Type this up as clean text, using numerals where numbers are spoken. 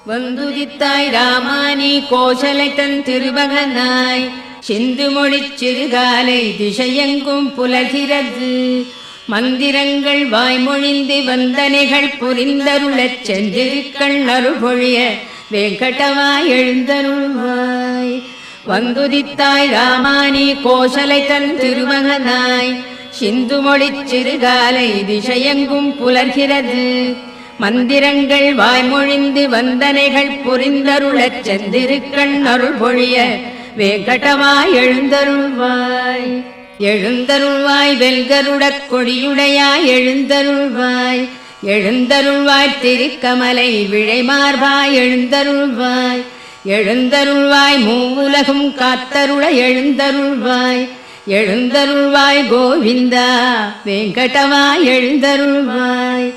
வந்துதித்தாய் ராமானி கோசலை தன் திருமகனாய் சிந்து மொழிச் சிறுகாலை திசையெங்கும் புலர்கிறது. மந்திரங்கள் வாய்மொழிந்து வந்தனைகள் புரிந்தருளச் சென்றிருக்கள் அருள்பொழிய வெங்கடவாய் எழுந்தருள்வாய். வந்துதித்தாய் ராமானி கோசலை தன் திருமகனாய் சிந்து மொழிச் சிறுகாலை திசையெங்கும் புலர்கிறது. மந்திரங்கள் வாய்மொழிந்து வந்தனைகள் புரிந்தருளச் சென்றிருக்கள் அருள்பொழிய வெங்கடவாய் எழுந்தருள்வாய். எழுந்தருள்வாய் வெல்கருடக் கொடியுடையாய் எழுந்தருள்வாய். எழுந்தருள்வாய் திருக்கமலை விழைமார்பாய் எழுந்தருள்வாய். எழுந்தருள்வாய் மூவுலகும் காத்தருள எழுந்தருள்வாய். எழுந்தருள்வாய் கோவிந்தா வெங்கடவாய் எழுந்தருள்வாய்.